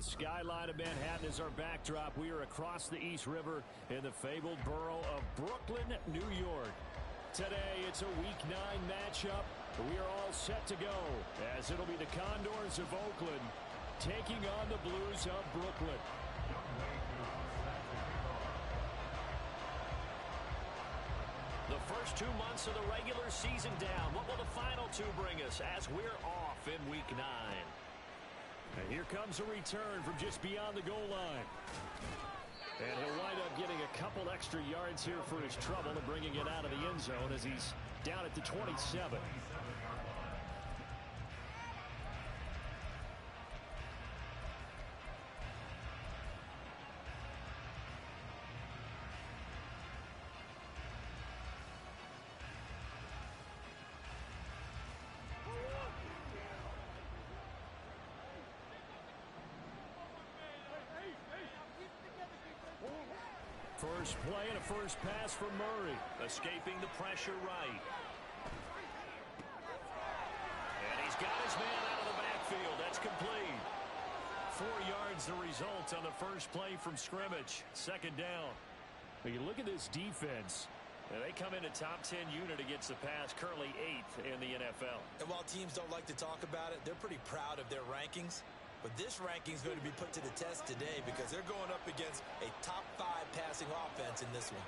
skyline of Manhattan is our backdrop. We are across the East River in the fabled borough of Brooklyn, New York. Today, it's a Week 9 matchup. We are all set to go, as it'll be the Condors of Oakland taking on the Blues of Brooklyn. The first 2 months of the regular season down. What will the final 2 bring us as we're off in Week 9? And here comes a return from just beyond the goal line. And he'll wind up getting a couple extra yards here for his trouble and bringing it out of the end zone as he's down at the 27. First play and a first pass from Murray. Escaping the pressure right. And he's got his man out of the backfield. That's complete. 4 yards the result on the first play from scrimmage. Second down. When you look at this defense, they come in a top 10 unit against the pass, currently 8th in the NFL. And while teams don't like to talk about it, they're pretty proud of their rankings. But this ranking is going to be put to the test today because they're going up against a top 5 passing offense in this one.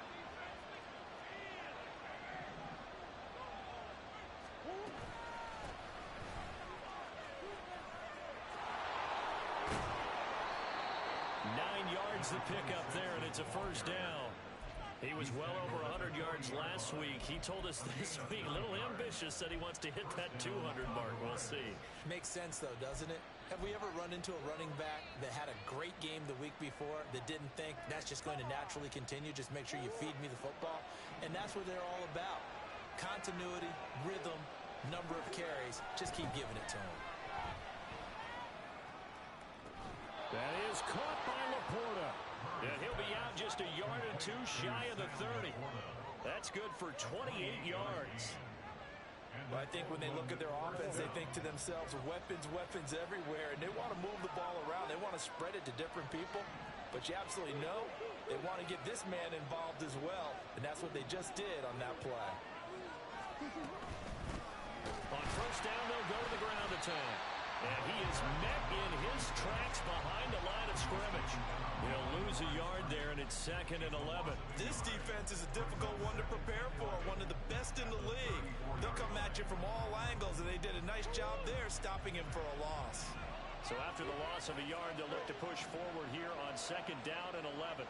The pickup there, and it's a first down. He was well over 100 yards last week. He told us this week, a little ambitious, said he wants to hit that 200 mark. We'll see. Makes sense, though, doesn't it? Have we ever run into a running back that had a great game the week before that didn't think that's just going to naturally continue? Just make sure you feed me the football. And that's what they're all about. Continuity, rhythm, number of carries. Just keep giving it to him. That is caught by Laporta. And he'll be out just a yard or 2 shy of the 30. That's good for 28 yards. Well, I think when they look at their offense, they think to themselves, weapons, weapons everywhere, and they want to move the ball around. They want to spread it to different people. But you absolutely know they want to get this man involved as well, and that's what they just did on that play. On first down, they'll go to the ground attack. And he is met in his tracks behind the line of scrimmage. He'll lose a yard there, and it's 2nd and 11. This defense is a difficult one to prepare for, one of the best in the league. They'll come at you from all angles, and they did a nice job there stopping him for a loss. So after the loss of a yard, they'll look to push forward here on 2nd down and 11.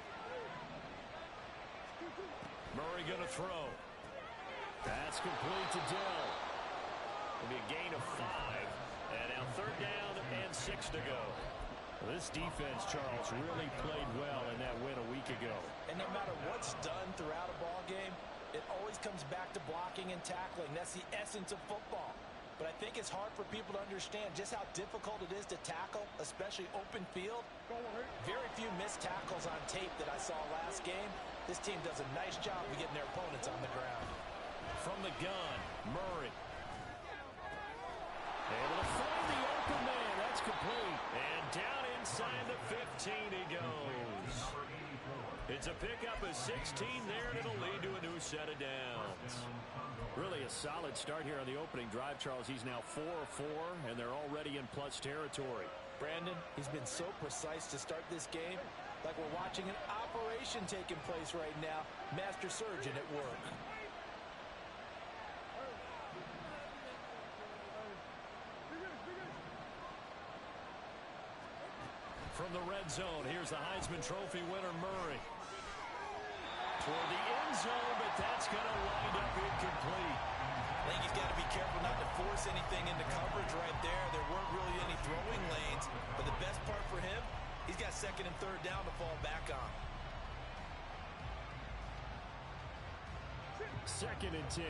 Murray going to throw. That's complete to Dell. It'll be a gain of 5. And now 3rd down and 6 to go. Well, this defense, Charles, really played well in that win a week ago. And no matter what's done throughout a ball game, it always comes back to blocking and tackling. That's the essence of football. But I think it's hard for people to understand just how difficult it is to tackle, especially open field. Very few missed tackles on tape that I saw last game. This team does a nice job of getting their opponents on the ground. From the gun, Murray. Able to find the open man. That's complete. And down inside the 15 he goes. It's a pickup of 16 there, and it'll lead to a new set of downs. Really a solid start here on the opening drive, Charles. He's now 4-4, and they're already in plus territory. Brandon, he's been so precise to start this game, like we're watching an operation taking place right now. Master surgeon at work. From the red zone, here's the Heisman Trophy winner, Murray. Toward the end zone, but that's going to wind up incomplete. I think he's got to be careful not to force anything into coverage right there. There weren't really any throwing lanes, but the best part for him, he's got 2nd and 3rd down to fall back on. 2nd and 10.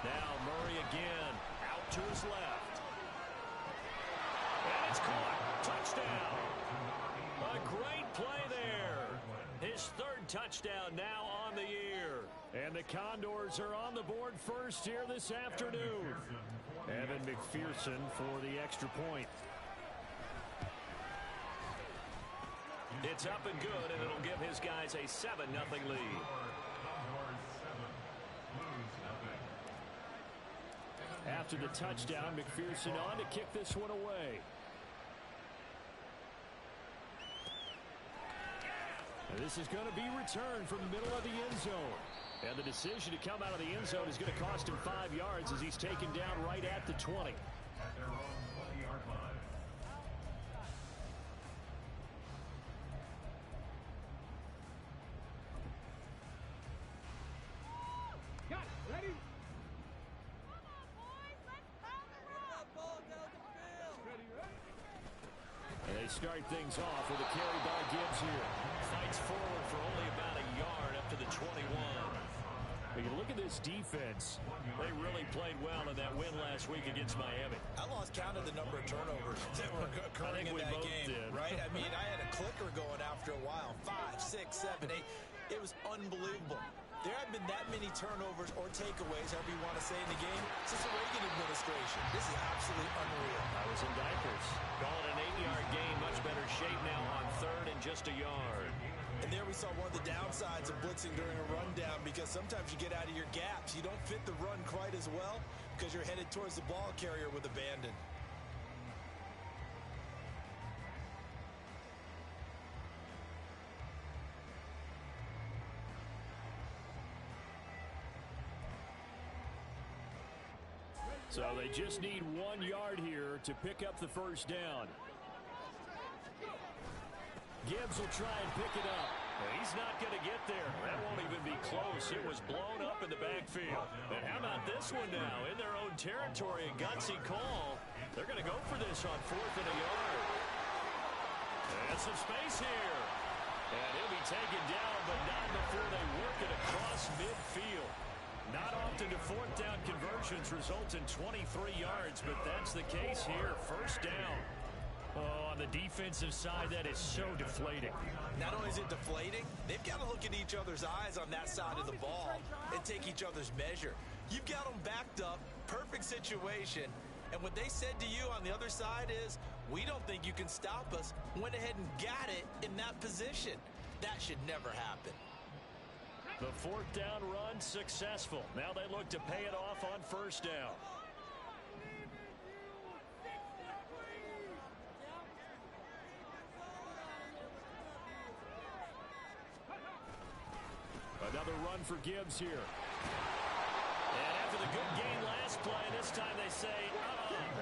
Now Murray again, out to his left. touchdown now on the year. And the Condors are on the board first here this afternoon. Evan McPherson for the extra point. It's up and good, and it'll give his guys a 7-0 lead. After the touchdown, McPherson on to kick this one away. And this is going to be returned from the middle of the end zone. And the decision to come out of the end zone is going to cost him 5 yards as he's taken down right at the 20. At their own 20-yard line. Got it. Ready? And they start things off with a carry by Gibbs here. Fights forward for only about a yard up to the 21. But you look at this defense. They really played well in that win last week against Miami. I lost count of the number of turnovers that were occurring in that game, right? I mean, I had a clicker going after a while. 5, 6, 7, 8. It was unbelievable. There haven't been that many turnovers or takeaways, however you want to say, in the game since the Reagan administration. This is absolutely unreal. I was in diapers. Call it an 8-yard gain. Much better shape now on third and just a yard. And there we saw one of the downsides of blitzing during a rundown, because sometimes you get out of your gaps. You don't fit the run quite as well because you're headed towards the ball carrier with abandon. So they just need 1 yard here to pick up the first down. Gibbs will try and pick it up. He's not going to get there. That won't even be close. It was blown up in the backfield. And how about this one now? In their own territory, a gutsy call. They're going to go for this on 4th and a yard. And some space here. And he'll be taken down, but not before they work it across midfield. Not often do 4th down conversions result in 23 yards, but that's the case here. First down. Oh, on the defensive side, that is so deflating. Not only is it deflating, they've got to look at each other's eyes on that side of the ball and take each other's measure. You've got them backed up, perfect situation, and what they said to you on the other side is, we don't think you can stop us. Went ahead and got it in that position. That should never happen. The 4th down run successful. Now they look to pay it off on first down. Another run for Gibbs here. And after the good gain last play, this time they say,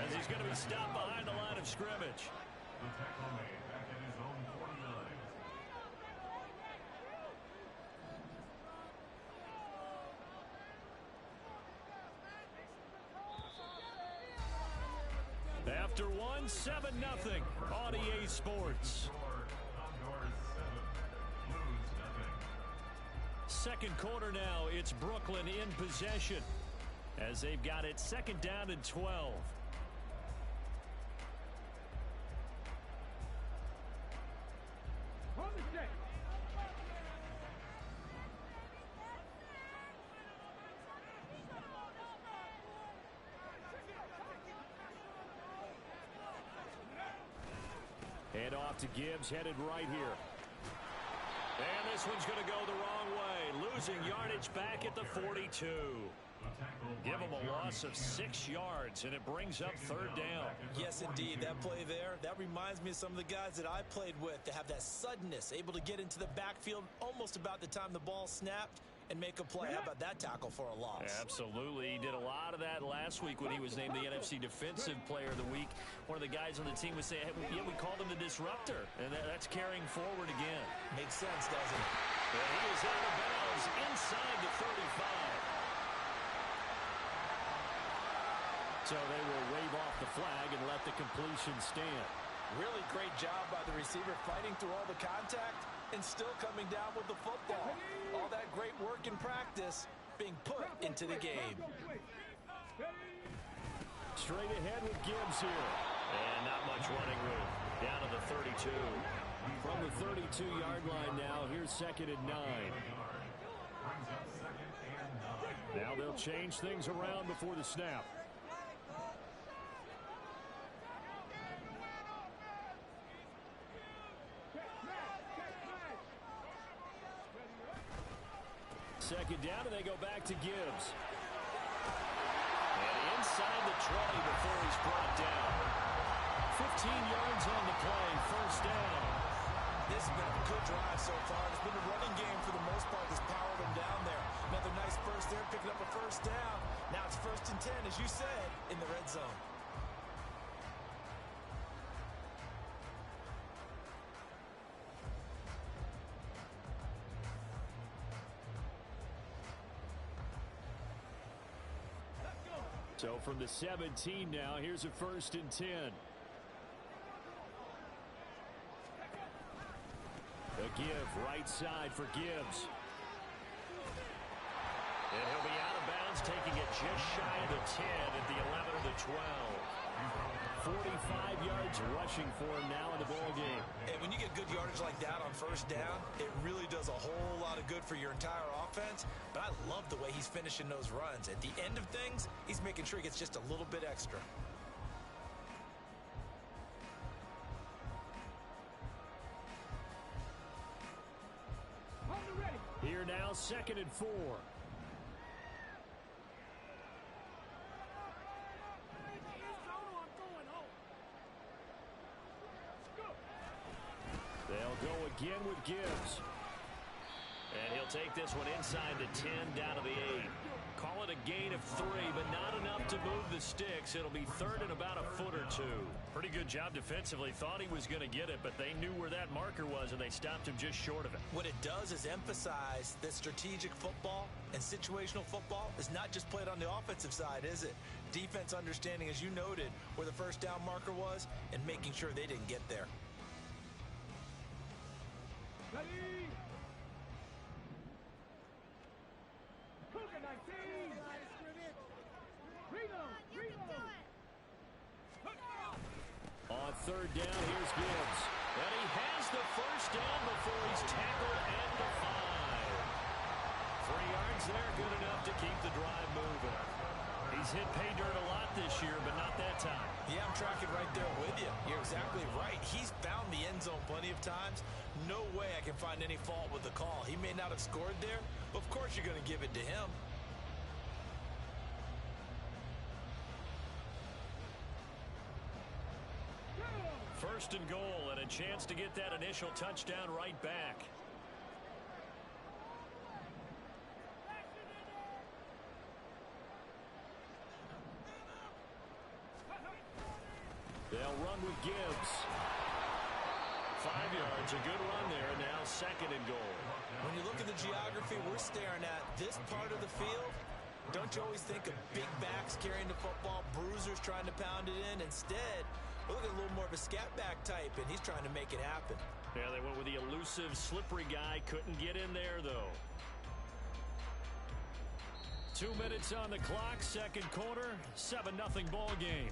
as he's going to be stopped behind the line of scrimmage. The tackle made back at his own 49. After one, 7-0 on EA Sports. Condors 7, lose nothing. Second quarter now, it's Brooklyn in possession as they've got it 2nd down and 12. Hold the stick. Hand off to Gibbs, headed right here. And this one's going to go the wrong way. Losing yardage back at the 42. Give him a loss of 6 yards, and it brings up 3rd down. Yes, indeed. That play there, that reminds me of some of the guys that I played with to have that suddenness, able to get into the backfield almost about the time the ball snapped and make a play. How about that tackle for a loss? Absolutely. He did a lot of that last week when he was named the NFC Defensive Player of the Week. One of the guys on the team would say, hey, yeah, we called him the disruptor, and that's carrying forward again. Makes sense, doesn't it? And he is out of bounds inside the 35. So they will wave off the flag and let the completion stand. Really great job by the receiver fighting through all the contact and still coming down with the football. All that great work in practice being put into the game. Straight ahead with Gibbs here. And not much running room. Down to the 32. From the 32-yard line now, here's 2nd and 9. Now they'll change things around before the snap. Second down, and they go back to Gibbs. And inside the 20 before he's brought down. 15 yards on the play, first down. This has been a good drive so far. It's been a running game for the most part that's powered them down there. Another nice burst there, picking up a first down. Now it's 1st and 10, as you said, in the red zone. So from the 17 now, here's a 1st and 10. A give right side for Gibbs. And he'll be out of bounds, taking it just shy of the 10 at the 11 or the 12. 45 yards rushing for him now in the ball game. And when you get good yardage like that on first down, it really does a whole lot of good for your entire offense. But I love the way he's finishing those runs. At the end of things, he's making sure he gets just a little bit extra. Here now, 2nd and 4. They'll go again with Gibbs. And he'll take this one inside the 10, down to the 8. Call it a gain of 3, but not enough to move the sticks. It'll be 3rd and about a foot or 2. Pretty good job defensively. Thought he was going to get it, but they knew where that marker was, and they stopped him just short of it. What it does is emphasize that strategic football and situational football is not just played on the offensive side, is it? Defense understanding, as you noted, where the first down marker was and making sure they didn't get there. Ready? On 3rd down, here's Gibbs. And he has the first down before he's tackled and the 5. 3 yards there, good enough to keep the drive moving. He's hit pay dirt a lot this year, but not that time. Yeah, I'm tracking right there with you. You're exactly right. He's found the end zone plenty of times. No way I can find any fault with the call. He may not have scored there, but of course you're going to give it to him. First and goal, and a chance to get that initial touchdown right back. They'll run with Gibbs. 5 yards, a good run there, and now 2nd and goal. When you look at the geography we're staring at, this part of the field, don't you always think of big backs carrying the football, bruisers trying to pound it in? Instead, look at a little more of a scat back type, and he's trying to make it happen. Yeah, they went with the elusive, slippery guy. Couldn't get in there, though. 2 minutes on the clock, 2nd quarter, 7-0 ball game.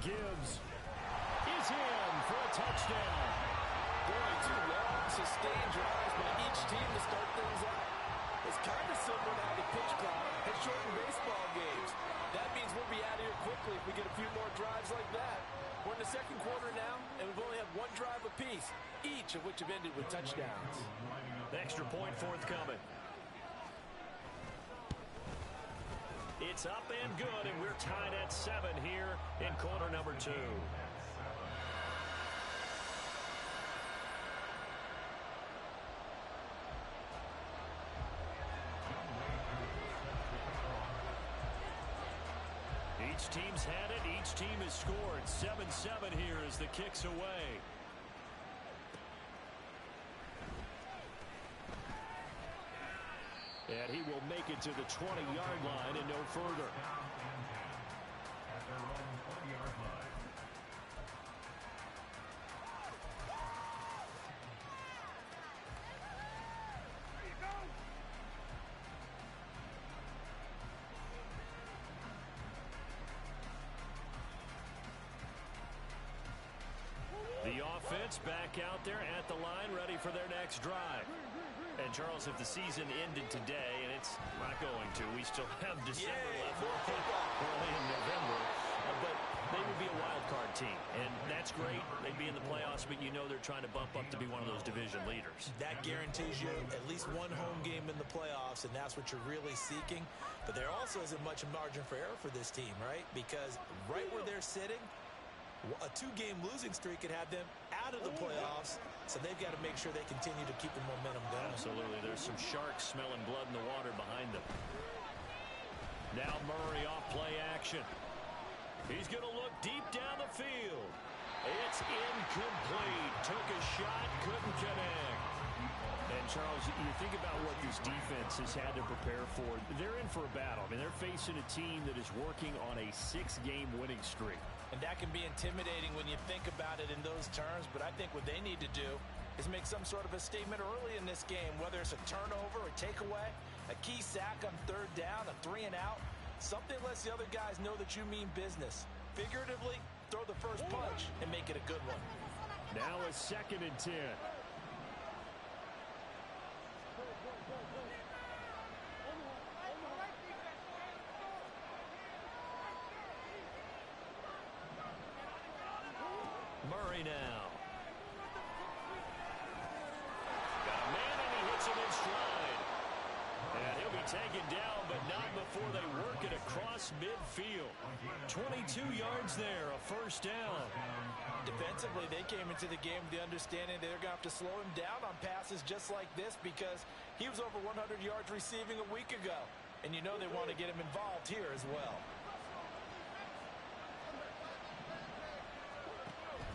Gibbs is in for a touchdown. Boy, 2 long, sustained drives by each team to start things out. It's kind of similar to how the pitch clock has shortened baseball games. That means we'll be out of here quickly if we get a few more drives like that. We're in the 2nd quarter now, and we've only had 1 drive apiece, each of which have ended with touchdowns. Extra point forthcoming. It's up and good, and we're tied at 7 here in quarter number 2. Each team's had it. Each team has scored. 7-7 here as the kick's away. And he will make it to the 20-yard line and no further. At their own 20-yard line. The offense back out there at the line, ready for their next drive. And, Charles, if the season ended today, and it's not going to, we still have December left, early in November, but they would be a wild card team, and that's great. They'd be in the playoffs, but you know they're trying to bump up to be one of those division leaders. That guarantees you at least one home game in the playoffs, and that's what you're really seeking. But there also isn't much margin for error for this team, right? Because right where they're sitting, a two-game losing streak could have them out of the playoffs, so they've got to make sure they continue to keep the momentum going. Absolutely. There's some sharks smelling blood in the water behind them. Now Murray off play action. He's going to look deep down the field. It's incomplete. Took a shot, couldn't connect. And, Charles, you think about what this defense has had to prepare for. They're in for a battle. I mean, they're facing a team that is working on a 6-game winning streak. And that can be intimidating when you think about it in those terms, but I think what they need to do is make some sort of a statement early in this game, whether it's a turnover, a takeaway, a key sack on third down, a 3-and-out. Something lets the other guys know that you mean business. Figuratively, throw the first punch and make it a good one. Now a 2nd and 10. Murray now. Got a man and he hits him in stride. And he'll be taken down, but not before they work it across midfield. 22 yards there, a first down. Defensively, they came into the game with the understanding they're going to have to slow him down on passes just like this because he was over 100 yards receiving a week ago. And you know they want to get him involved here as well.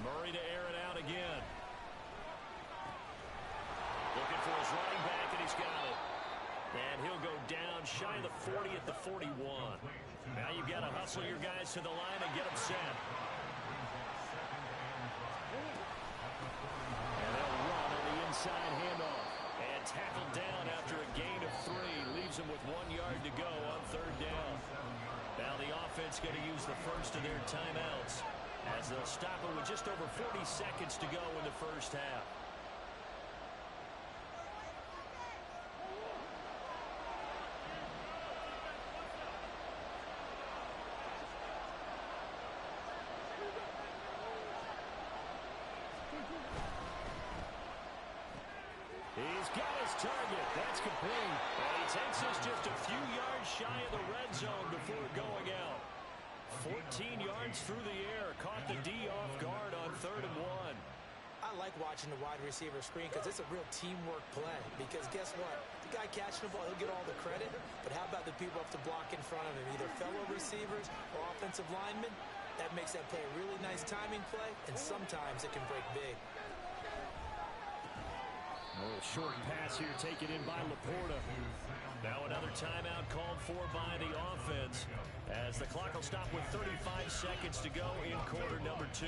Murray to air it out again. Looking for his running back, and he's got it. And he'll go down shy of the 40 at the 41. Now you've got to hustle your guys to the line and get them set. And they'll run on the inside handoff. And tackled down after a gain of 3. Leaves them with 1 yard to go on third down. Now the offense going to use the first of their timeouts, as they'll stop it with just over 40 seconds to go in the first half. He's got his target. That's complete. And he takes us just a few yards shy of the red zone before going out. 14 yards through the air. Caught the D off guard on 3rd and 1. I like watching the wide receiver screen because it's a real teamwork play. Because guess what? The guy catching the ball, he'll get all the credit. But how about the people have to block in front of him, either fellow receivers or offensive linemen? That makes that play a really nice timing play, and sometimes it can break big. A little short pass here taken in by Laporta. Now another timeout called for by the offense, as the clock will stop with 35 seconds to go in quarter number 2.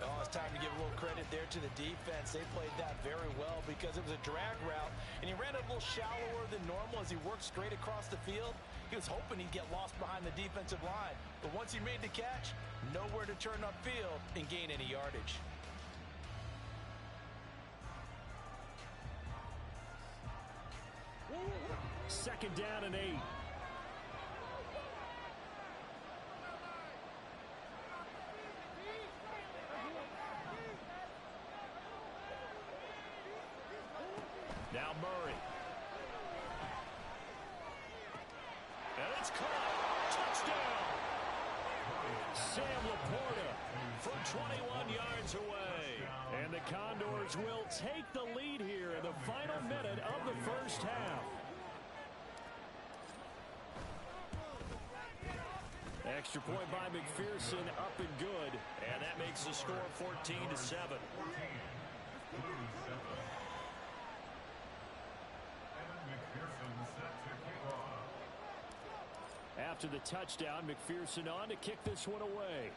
Oh, it's time to give a little credit there to the defense. They played that very well because it was a drag route, and he ran it a little shallower than normal as he worked straight across the field. He was hoping he'd get lost behind the defensive line, but once he made the catch, nowhere to turn upfield and gain any yardage. Second down and 8. Now Murray. And it's caught. Touchdown. Sam Laporta from 21 yards away. And the Condors will take the lead here in the final minute of the first half. Extra point by McPherson, up and good. And that makes the score 14-7. After the touchdown, McPherson on to kick this one away.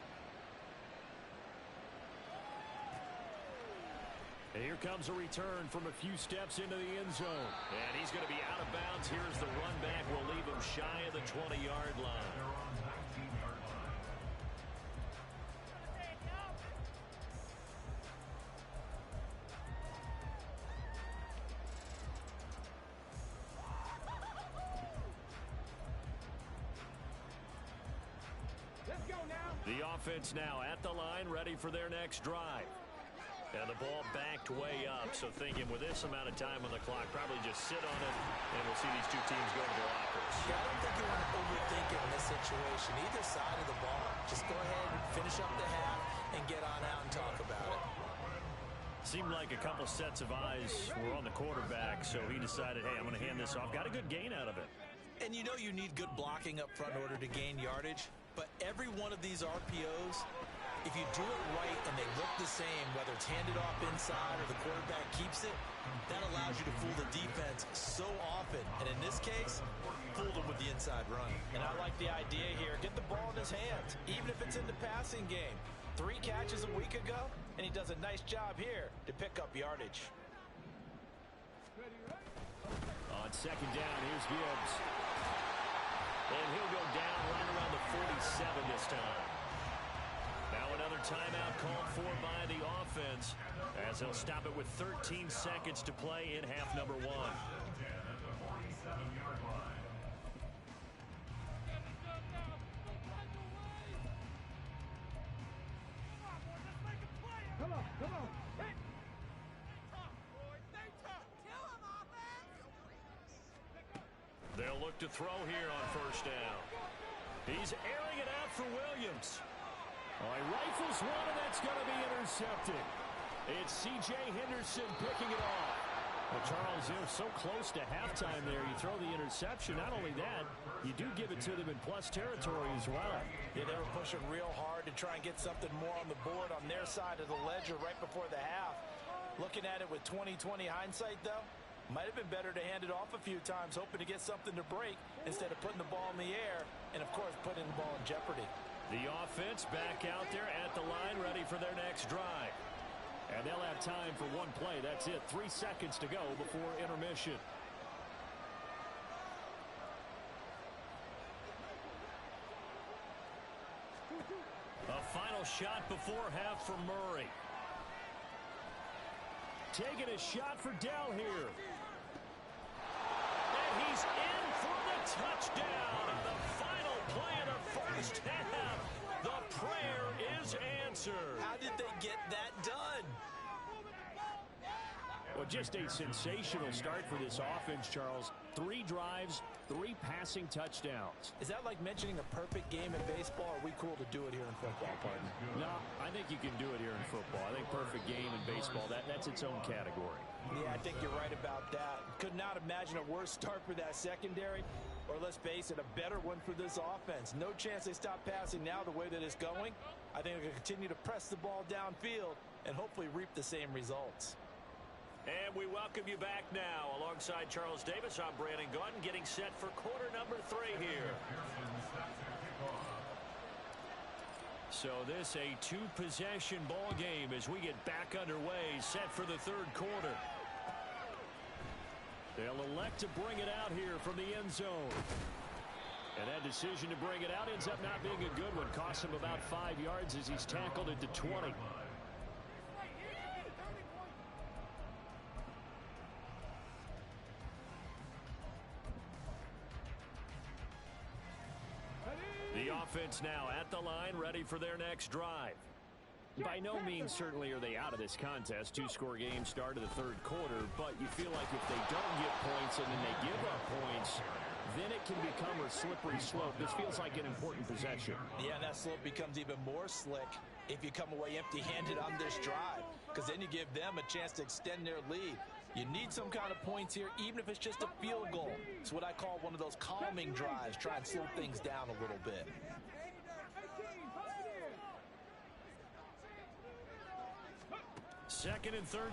And here comes a return from a few steps into the end zone. And he's going to be out of bounds. Here's the run back. We'll leave him shy of the 20-yard line. Let's go now. The offense now at the line, ready for their next drive. And the ball backed way up, so thinking with this amount of time on the clock, probably just sit on it, and we'll see these two teams go to the lockers. Yeah, I don't think you want to overthink it in this situation. Either side of the ball. Just go ahead and finish up the half and get on out and talk about it. Seemed like a couple sets of eyes were on the quarterback, so he decided, hey, I'm going to hand this off. Got a good gain out of it. And you know you need good blocking up front in order to gain yardage, but every one of these RPOs, if you do it right and they look the same, whether it's handed off inside or the quarterback keeps it, that allows you to fool the defense so often. And in this case, fooled them with the inside run. And I like the idea here. Get the ball in his hands, even if it's in the passing game. 3 catches a week ago, and he does a nice job here to pick up yardage. On second down, here's Gibbs. And he'll go down right around the 47 this time. Now another timeout called for by the offense, as they'll stop it with 13 seconds to play in half number 1. Come on, come on. Hey. They'll look to throw here on first down. He's airing it out for Williams. Oh, he rifles one, and that's going to be intercepted. It's C.J. Henderson picking it off. Well, Charles, they're so close to halftime there. You throw the interception. Not only that, you do give it to them in plus territory as well. Yeah, they were pushing real hard to try and get something more on the board on their side of the ledger right before the half. Looking at it with 20/20 hindsight, though, might have been better to hand it off a few times, hoping to get something to break instead of putting the ball in the air and, of course, putting the ball in jeopardy. The offense back out there at the line, ready for their next drive. And they'll have time for one play. That's it. 3 seconds to go before intermission. A final shot before half from Murray. Taking a shot for Dell here. And he's in for the touchdown. And the final play of the first half. The prayer is answered. How did they get that done? Well, just a sensational start for this offense, Charles. 3 drives, 3 passing touchdowns. Is that like mentioning a perfect game in baseball, or are we cool to do it here in football, partner? No, I think you can do it here in football. I think perfect game in baseball, that's its own category. Yeah, I think you're right about that. Could not imagine a worse start for that secondary, or let's face it, a better one for this offense. No chance they stop passing now the way that it's going. I think they're going to continue to press the ball downfield and hopefully reap the same results. And we welcome you back now. Alongside Charles Davis, I'm Brandon Gaudin, getting set for quarter number 3 here. So this a 2-possession ball game as we get back underway, set for the 3rd quarter. They'll elect to bring it out here from the end zone. And that decision to bring it out ends up not being a good one. Costs him about 5 yards as he's tackled at the 20. The offense now at the line, ready for their next drive. By no means certainly are they out of this contest. 2-score game, start of the 3rd quarter, but you feel like if they don't get points and then they give up points, then it can become a slippery slope. This feels like an important possession. Yeah, and that slope becomes even more slick if you come away empty-handed on this drive, because then you give them a chance to extend their lead. You need some kind of points here, even if it's just a field goal. It's what I call one of those calming drives. Try and slow things down a little bit. 2nd and 13.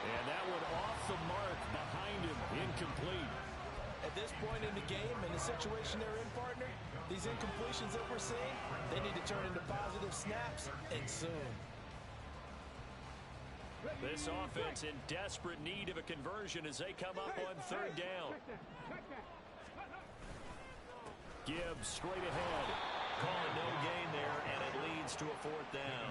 And that one off the mark behind him. Incomplete. At this point in the game, in the situation they're in, partner, these incompletions that we're seeing, they need to turn into positive snaps, and soon. This offense in desperate need of a conversion as they come up on 3rd down. Gibbs straight ahead. Calling no gain there, and it leads to a 4th down.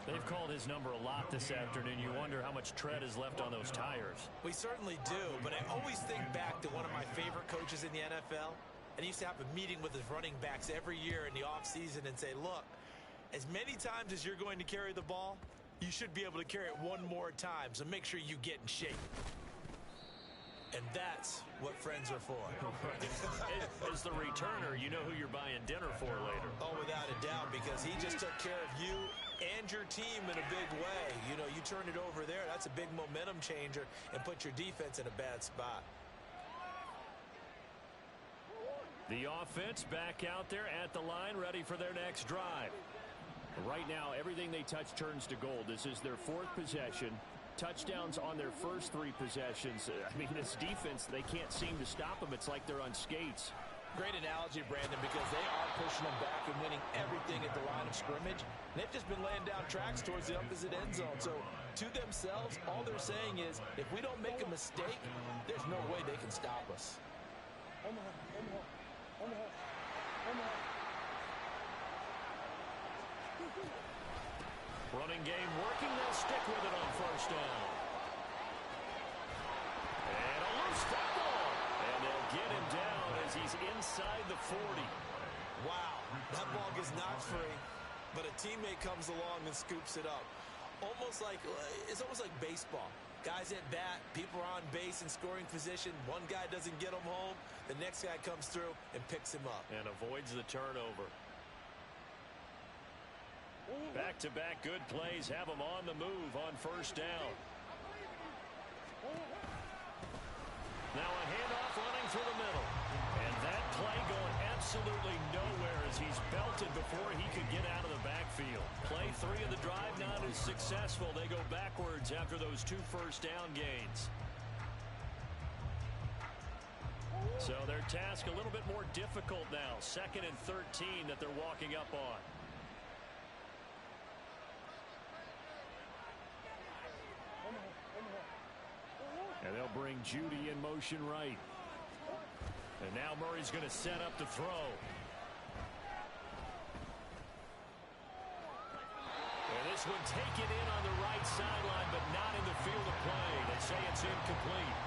They've called his number a lot this afternoon. You wonder how much tread is left on those tires. We certainly do, but I always think back to one of my favorite coaches in the NFL. And he used to have a meeting with his running backs every year in the offseason and say, look, as many times as you're going to carry the ball, you should be able to carry it one more time, so make sure you get in shape. And that's what friends are for. As the returner, you know who you're buying dinner for later. Oh, without a doubt, because he just took care of you and your team in a big way. You know, you turn it over there, that's a big momentum changer and put your defense in a bad spot. The offense back out there at the line, ready for their next drive. Right now, everything they touch turns to gold. This is their 4th possession. Touchdowns on their first 3 possessions. I mean, this defense, they can't seem to stop them. It's like they're on skates. Great analogy, Brandon, because they are pushing them back and winning everything at the line of scrimmage. And they've just been laying down tracks towards the opposite end zone. So, to themselves, all they're saying is, if we don't make a mistake, there's no way they can stop us. Running game working. They'll stick with it on 1st down. And a loose football. And they'll get him down as he's inside the 40. Wow, that ball gets knocked free, but a teammate comes along and scoops it up. It's almost like baseball. Guys at bat, people are on base in scoring position. One guy doesn't get him home. The next guy comes through and picks him up. And avoids the turnover. Back-to-back good plays have them on the move on 1st down. Now a handoff running through the middle. And that play going absolutely nowhere as he's belted before he could get out of the backfield. Play 3 of the drive not as successful. They go backwards after those 2 first down gains. So their task a little bit more difficult now. 2nd and 13 that they're walking up on. And they'll bring Judy in motion right. And now Murray's going to set up the throw. And this one taken in on the right sideline, but not in the field of play. They say it's incomplete.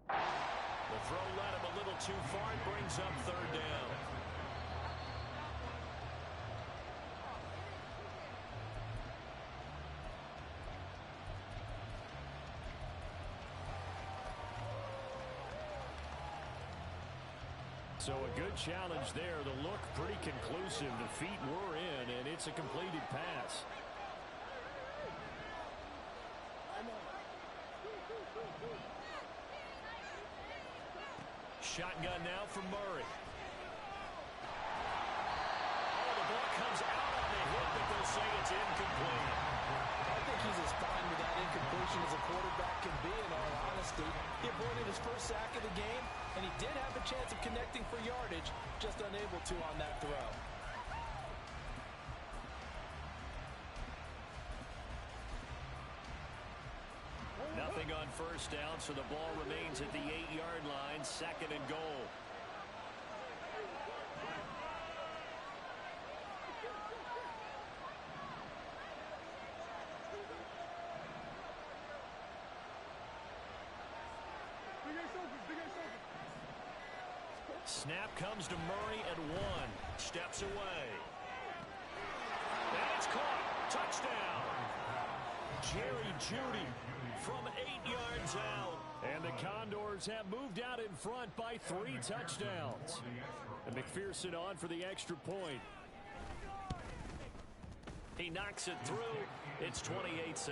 The throw led him a little too far. It brings up 3rd down. So a good challenge there. The look pretty conclusive. The feet were in, and it's a completed pass. Shotgun now from Murray. Oh, the ball comes out on the hit, but they'll say it's incomplete. I think he's as fine with that incompletion as a quarterback can be, in all honesty. He avoided his first sack of the game, and he did have a chance of connecting for yardage, just unable to on that throw. Nothing on 1st down, so the ball remains at the 8-yard line, 2nd and goal. Snap comes to Murray at 1. Steps away. And it's caught. Touchdown. Jerry Jeudy from 8 yards out. And the Condors have moved out in front by 3 touchdowns. And McPherson on for the extra point. He knocks it through. It's 28-7. Makes the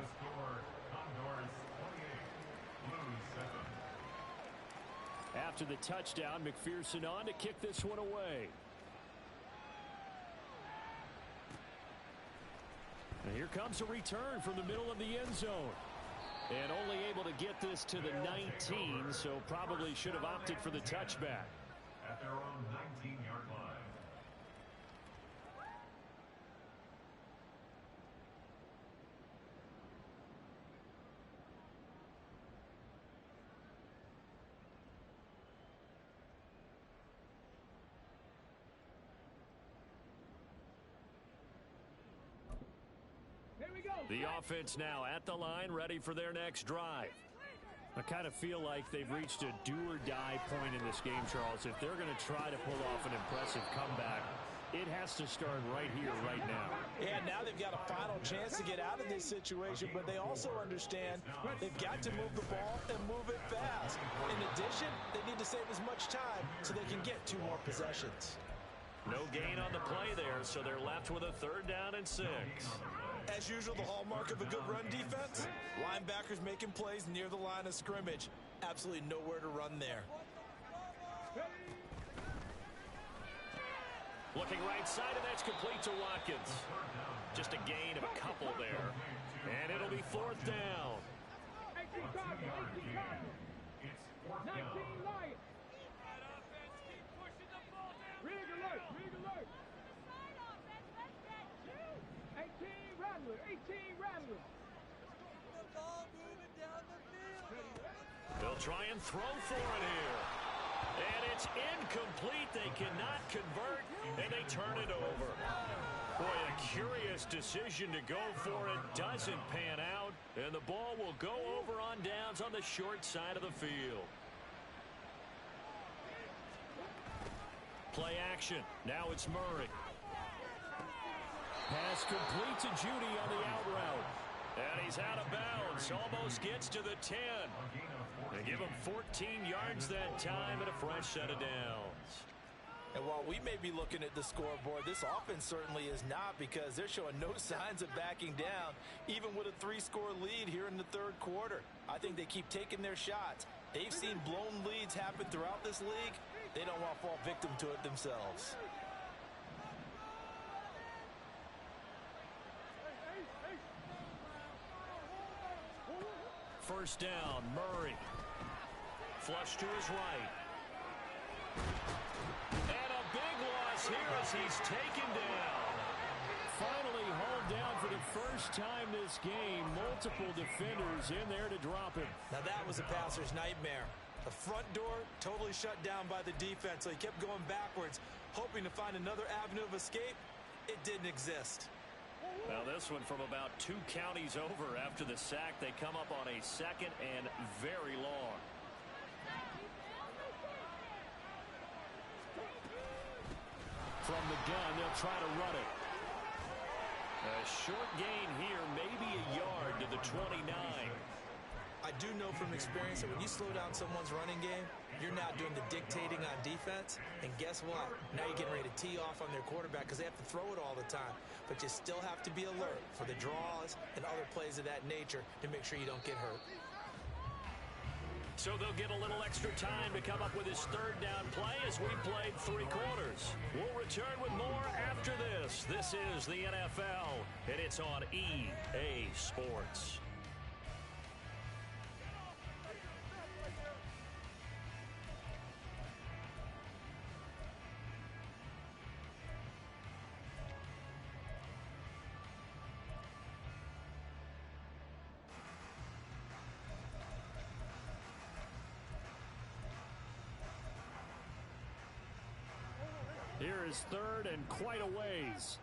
score Condors 28, Blues 7. After the touchdown, McPherson on to kick this one away. And here comes a return from the middle of the end zone. And only able to get this to the 19, so probably should have opted for the touchback. At their own 19-yard line. Here we go. The offense now at the line, ready for their next drive. I kind of feel like they've reached a do-or-die point in this game, Charles. If they're going to try to pull off an impressive comeback, it has to start right here, right now. Yeah, now they've got a final chance to get out of this situation, but they also understand they've got to move the ball and move it fast. In addition, they need to save as much time so they can get 2 more possessions. No gain on the play there, so they're left with a 3rd down and 6. As usual, the hallmark of a good run defense, linebackers making plays near the line of scrimmage. Absolutely nowhere to run there. Looking right side, and that's complete to Watkins. Just a gain of a couple there. And it'll be 4th down. 18 Cardinals, 18 Cardinals. It's 4th 19 down. Lions. Rig alert, rig alert. 18 Rattler, 18 Rattler. They'll try and throw for it here. And it's incomplete. They cannot convert, and they turn it over. Boy, a curious decision to go for it. Doesn't pan out, and the ball will go over on downs on the short side of the field. Play action. Now it's Murray. Pass complete to Judy on the out route. And he's out of bounds. Almost gets to the 10. They give him 14 yards that time and a fresh set of downs. And while we may be looking at the scoreboard, this offense certainly is not, because they're showing no signs of backing down, even with a 3-score lead here in the 3rd quarter. I think they keep taking their shots. They've seen blown leads happen throughout this league. They don't want to fall victim to it themselves. First down, Murray. Flush to his right. And a big loss here as he's taken down. Finally hauled down for the first time this game. Multiple defenders in there to drop him. Now that was a passer's nightmare. The front door totally shut down by the defense, so he kept going backwards, hoping to find another avenue of escape. It didn't exist. Now this one from about 2 counties over after the sack. They come up on a 2nd and very long. From the gun, they'll try to run it. A short gain here, maybe a yard to the 29. I do know from experience that when you slow down someone's running game, you're now doing the dictating on defense. And guess what? Now you're getting ready to tee off on their quarterback because they have to throw it all the time. But you still have to be alert for the draws and other plays of that nature to make sure you don't get hurt. So they'll get a little extra time to come up with his 3rd down play as we played 3 quarters. We'll return with more after this. This is the NFL, and it's on EA Sports. Here is 3rd and quite a ways.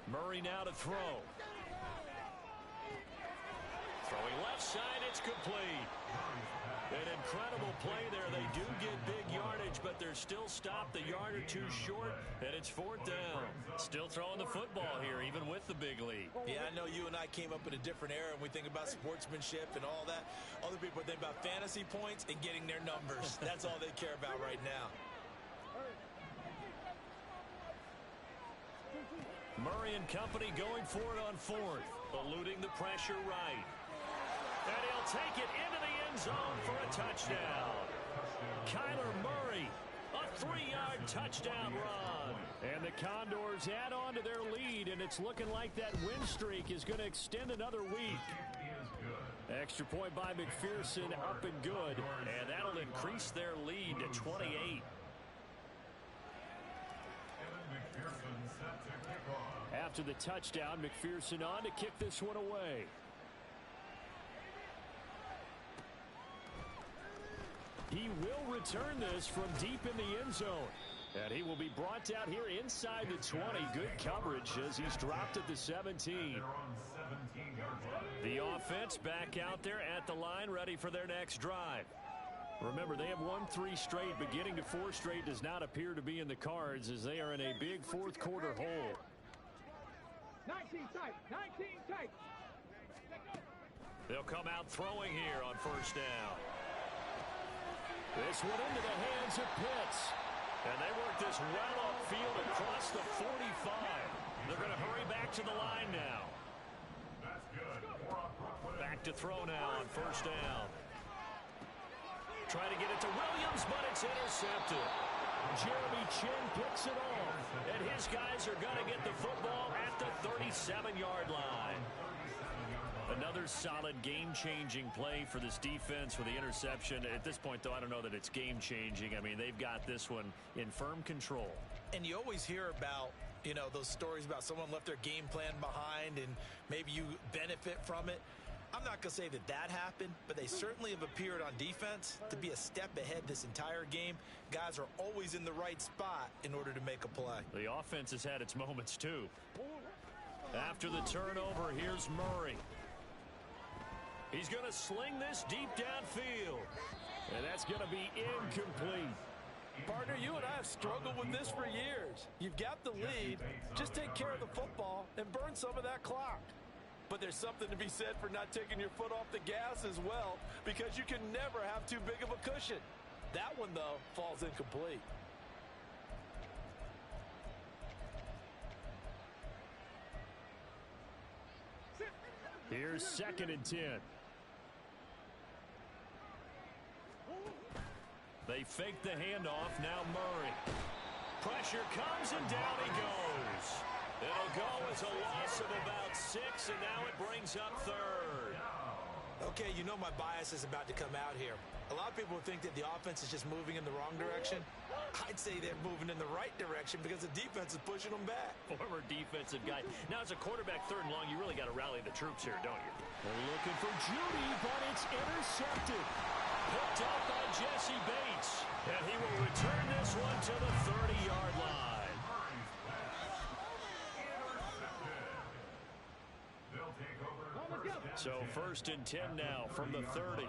Murray now to throw. Throwing left side, it's complete. An incredible play there. They do get big yardage, but they're still stopped a yard or 2 short, and it's 4th down. Still throwing the football here, even with the big lead. Yeah, I know you and I came up in a different era, and we think about sportsmanship and all that. Other people think about fantasy points and getting their numbers. That's all they care about right now. Murray and company going for it on 4th, eluding the pressure right. And he'll take it into the end zone for a touchdown. Kyler Murray 3-yard touchdown run. And the Condors add on to their lead, and it's looking like that win streak is going to extend another week. Extra point by McPherson, up and good, and that'll increase their lead to 28. After the touchdown, McPherson on to kick this one away. He will return this from deep in the end zone. And he will be brought down here inside the 20. Good coverage as he's dropped at the 17. The offense back out there at the line, ready for their next drive. Remember, they have won 3 straight, but getting to 4 straight does not appear to be in the cards as they are in a big fourth quarter hole. 19 tight, 19 tight. They'll come out throwing here on first down. This one into the hands of Pitts. And they work this well upfield across the 45. They're going to hurry back to the line now. Back to throw now on first down. Trying to get it to Williams, but it's intercepted. Jeremy Chin picks it off. And his guys are going to get the football at the 37-yard line. Another solid game-changing play for this defense with the interception. At this point, though, I don't know that it's game-changing. I mean, they've got this one in firm control. And you always hear about, you know, those stories about someone left their game plan behind and maybe you benefit from it. I'm not going to say that that happened, but they certainly have appeared on defense to be a step ahead this entire game. Guys are always in the right spot in order to make a play. The offense has had its moments, too. After the turnover, here's Murray. He's going to sling this deep downfield. And that's going to be incomplete. Partner, you and I have struggled with this for years. You've got the lead. Just take care of the football and burn some of that clock. But there's something to be said for not taking your foot off the gas as well, because you can never have too big of a cushion. That one, though, falls incomplete. Here's 2nd and 10. They fake the handoff. Now Murray. Pressure comes and down he goes. It'll go as a loss of about 6, and now it brings up 3rd. Okay, you know my bias is about to come out here. A lot of people would think that the offense is just moving in the wrong direction. I'd say they're moving in the right direction because the defense is pushing them back. Former defensive guy. Now, as a quarterback 3rd and long, you really got to rally the troops here, don't you? They're looking for Judy, but it's intercepted. Picked up by Jesse Bates. And he will return this one to the 30-yard line. So 1st and 10 now from the 30.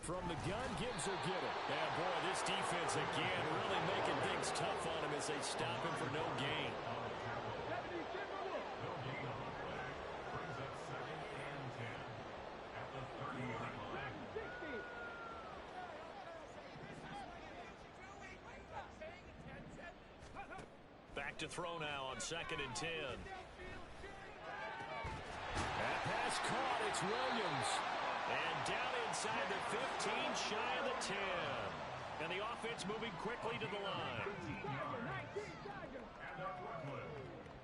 From the gun, Gibbs will get it. And boy, this defense again really making things tough on him as they stop him for no gain. Back to throw now on 2nd and 10. That pass caught. It's Williams. And down inside the 15, shy of the 10. And the offense moving quickly to the line.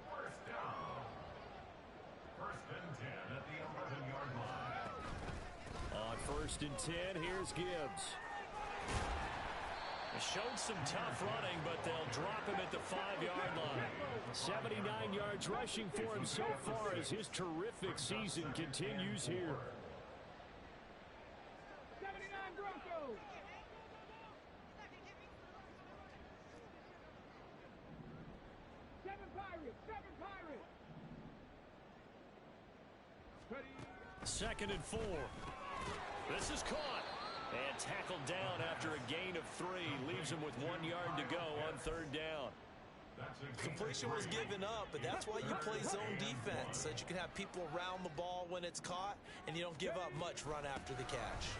First down. 1st and 10 at the 11-yard line. On 1st and 10, here's Gibbs. Showed some tough running, but they'll drop him at the 5-yard line. 79 yards rushing for him so far as his terrific season continues here. 79 Broncos. Seven Pirates. 2nd and 4. This is caught. And tackled down after a gain of 3. Leaves him with 1 yard to go on 3rd down. Completion was given up, but that's why you play zone defense, so that you can have people around the ball when it's caught, and you don't give up much run after the catch.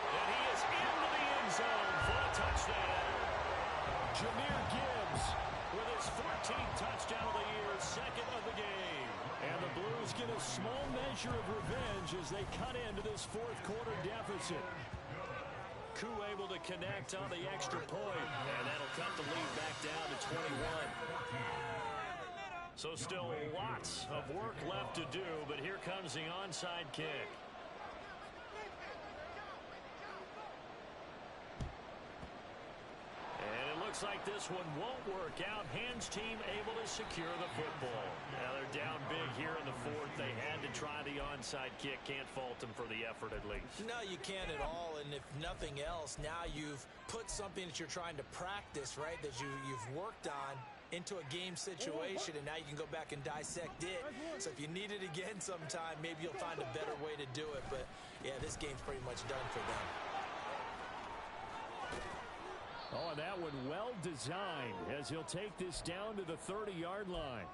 And he is into the end zone for a touchdown. Jahmyr Gibbs with his 14th touchdown of the year, 2nd of the game. And the Blues Condors get a small measure of revenge as they cut into this fourth quarter deficit. Koo able to connect on the extra point, and that'll cut the lead back down to 21. So still lots of work left to do, but here comes the onside kick. Looks like this one won't work out. Hands team able to secure the football. Now they're down big here in the fourth. They had to try the onside kick. Can't fault them for the effort at least. No, you can't at all. And if nothing else, now you've put something that you're trying to practice, right, that you've worked on into a game situation, and now you can go back and dissect it. So if you need it again sometime, maybe you'll find a better way to do it. But, yeah, this game's pretty much done for them. Oh, and that one well designed as he'll take this down to the 30-yard line.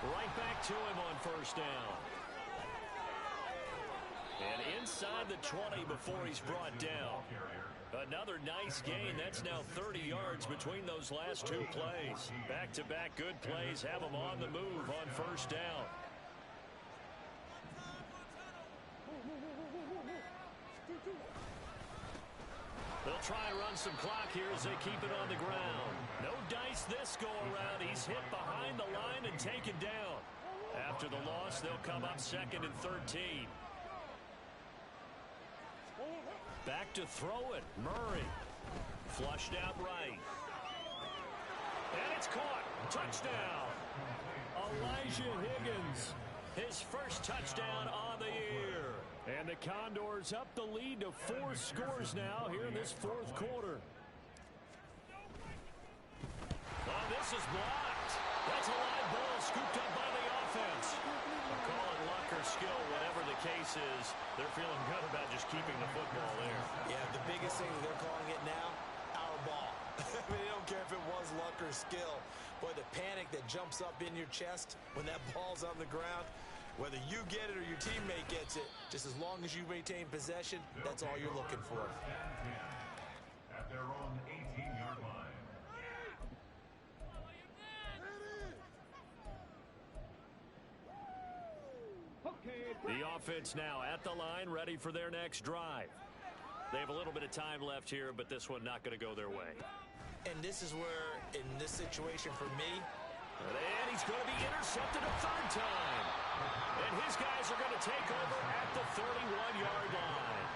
Right back to him on first down. And inside the 20 before he's brought down. Another nice gain. That's now 30 yards between those last two plays. Back-to-back good plays have him on the move on first down. They'll try and run some clock here as they keep it on the ground. No dice this go-around. He's hit behind the line and taken down. After the loss, they'll come up second and 13. Back to throw it. Murray. Flushed out right. And it's caught. Touchdown. Elijah Higgins. His first touchdown on the year. And the Condors up the lead to 4 scores now here in this fourth quarter. Oh, this is blocked. That's a live ball scooped up by the offense. Call it luck or skill, whatever the case is. They're feeling good about just keeping the football there. Yeah, the biggest thing that they're calling it now, our ball. I mean, they don't care if it was luck or skill. Boy, the panic that jumps up in your chest when that ball's on the ground, whether you get it or your teammate gets it, just as long as you maintain possession, that's all you're looking for. At their own 18-yard line. The offense now at the line, ready for their next drive. They have a little bit of time left here, but this one not going to go their way. And this is where, in this situation for me, and he's going to be intercepted a third time. And his guys are going to take over at the 31-yard line.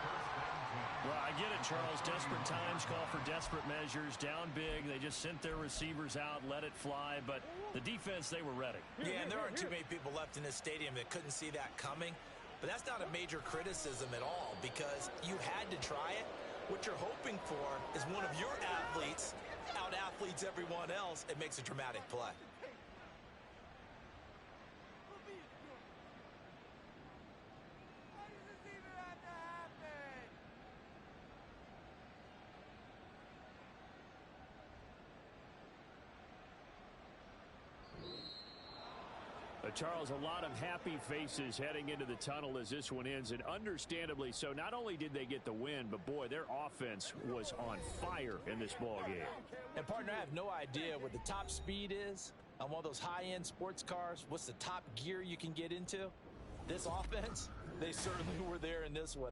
Well, I get it, Charles. Desperate times call for desperate measures. Down big. They just sent their receivers out, let it fly. But the defense, they were ready. Yeah, and there aren't too many people left in this stadium that couldn't see that coming. But that's not a major criticism at all because you had to try it. What you're hoping for is one of your athletes out-athletes everyone else and makes a dramatic play. Charles, a lot of happy faces heading into the tunnel as this one ends, and understandably so. Not only did they get the win, but boy, their offense was on fire in this ball game. And partner, I have no idea what the top speed is on one of those high-end sports cars. What's the top gear you can get into? This offense, they certainly were there in this one.